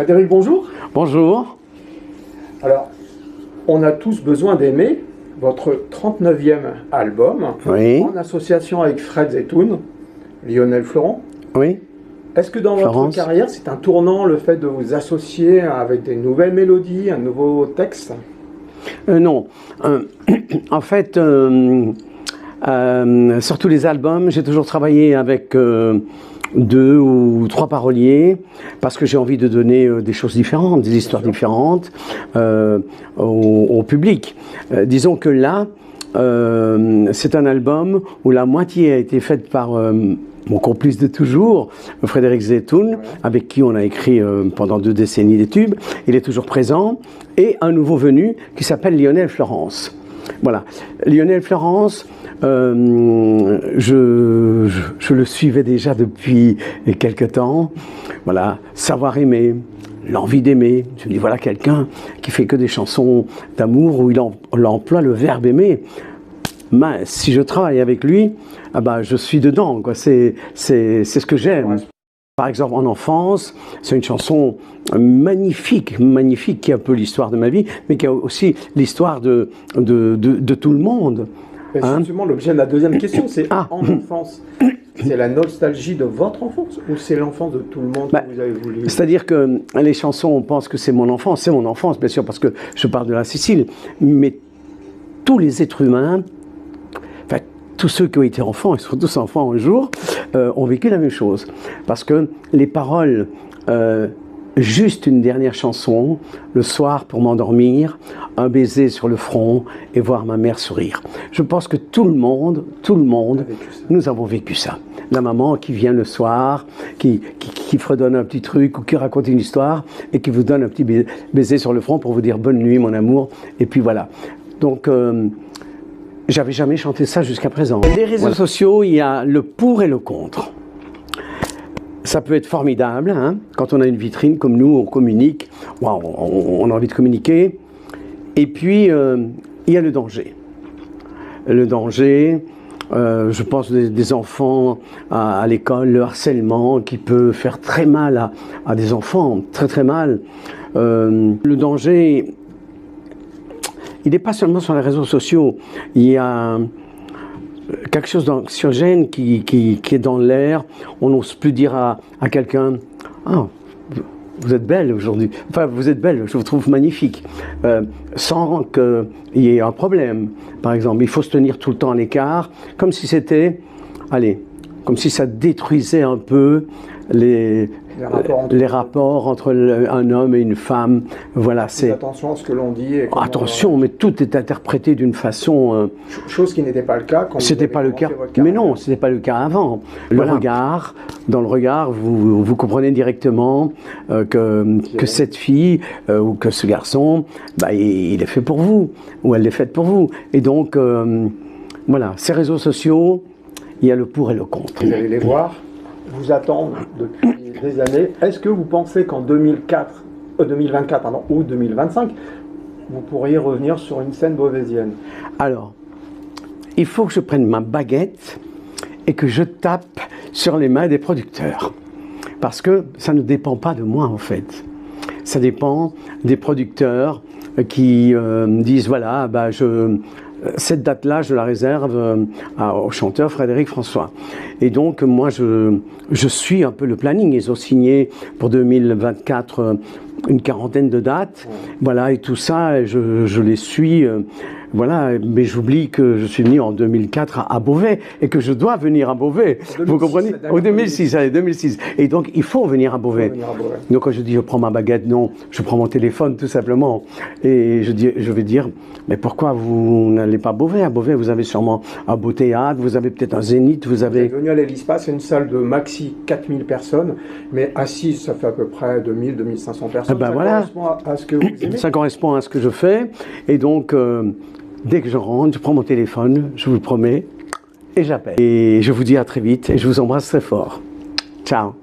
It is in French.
Frédéric, bonjour. Bonjour. Alors, on a tous besoin d'aimer votre 39e album, Oui. en association avec Fred Zetoun, Lionel Florent. Oui. Est-ce que dans Florence. votre carrière, c'est un tournant le fait de vous associer avec des nouvelles mélodies, un nouveau texte? Non. En fait, sur tous les albums, j'ai toujours travaillé avec 2 ou 3 paroliers parce que j'ai envie de donner des choses différentes, des histoires différentes au public. Disons que là, c'est un album où la moitié a été faite par mon complice de toujours, Frédéric Zetoun, avec qui on a écrit pendant 2 décennies des tubes. Il est toujours présent. Et un nouveau venu qui s'appelle Lionel Florence. Voilà. Lionel Florence, je le suivais déjà depuis quelque temps. Voilà. Savoir aimer, l'envie d'aimer. Je me dis, voilà quelqu'un qui fait que des chansons d'amour où il emploie le verbe aimer. Mince, si je travaille avec lui, ah bah, je suis dedans, quoi. C'est ce que j'aime. Par exemple, En enfance, c'est une chanson magnifique, magnifique, qui a un peu l'histoire de ma vie, mais qui a aussi l'histoire de tout le monde. C'est justement l'objet de la deuxième question, c'est En enfance. C'est la nostalgie de votre enfance ou c'est l'enfance de tout le monde que vous avez voulu? C'est-à-dire que les chansons, on pense que c'est mon enfance, bien sûr, parce que je parle de la Sicile, mais tous les êtres humains, tous ceux qui ont été enfants, ils sont tous enfants un jour, ont vécu la même chose. Parce que les paroles, juste une dernière chanson, le soir pour m'endormir, un baiser sur le front et voir ma mère sourire. Je pense que tout le monde, nous avons vécu ça. La maman qui vient le soir, qui fredonne un petit truc ou qui raconte une histoire et qui vous donne un petit baiser sur le front pour vous dire bonne nuit mon amour. Et puis voilà. Donc, j'avais jamais chanté ça jusqu'à présent. Les réseaux sociaux, il y a le pour et le contre. Ça peut être formidable, hein, quand on a une vitrine comme nous, on communique, on a envie de communiquer. Et puis, il y a le danger. Le danger, je pense des enfants à l'école, le harcèlement qui peut faire très mal à des enfants, très très mal. Le danger, il n'est pas seulement sur les réseaux sociaux, il y a quelque chose d'anxiogène qui est dans l'air. On n'ose plus dire à quelqu'un « Ah, vous êtes belle aujourd'hui », enfin vous êtes belle, je vous trouve magnifique, sans qu'il y ait un problème. Par exemple, il faut se tenir tout le temps à l'écart, comme si c'était, comme si ça détruisait un peu les rapports entre un homme et une femme. Voilà, c'est attention à ce que l'on dit. Et attention, mais tout est interprété d'une façon. Chose qui n'était pas le cas quand c'était pas le cas. Mais non, c'était pas le cas avant. Le regard, dans le regard, vous comprenez directement que cette fille ou que ce garçon, il est fait pour vous ou elle est faite pour vous. Et donc, voilà, ces réseaux sociaux, il y a le pour et le contre. Vous allez les voir. Vous attendent depuis des années. Est-ce que vous pensez qu'en 2024 ou 2025, vous pourriez revenir sur une scène beauvaisienne? Alors, il faut que je prenne ma baguette et que je tape sur les mains des producteurs. Parce que ça ne dépend pas de moi, en fait. Ça dépend des producteurs qui disent, voilà, cette date-là, je la réserve au chanteur Frédéric François. Et donc, moi, je suis un peu le planning. Ils ont signé pour 2024 une quarantaine de dates. Voilà, et tout ça, je les suis. Voilà, mais j'oublie que je suis venu en 2004 à Beauvais et que je dois venir à Beauvais. 2006, vous comprenez? Au 2006. Et donc, il faut venir à Beauvais. Donc, quand je dis je prends ma baguette, non, je prends mon téléphone tout simplement. Et je vais dire, mais pourquoi vous n'allez pas à Beauvais? À Beauvais, vous avez sûrement un beau théâtre, vous avez peut-être un zénith, vous avez... Vous êtes venu à l'Hélice, c'est une salle de maxi 4000 personnes, mais assises, ça fait à peu près 2000-2500 personnes. Ça correspond à ce que vous aimez? Ça correspond à ce que je fais. Et donc... dès que je rentre, je prends mon téléphone, je vous le promets, et j'appelle. Et je vous dis à très vite, et je vous embrasse très fort. Ciao.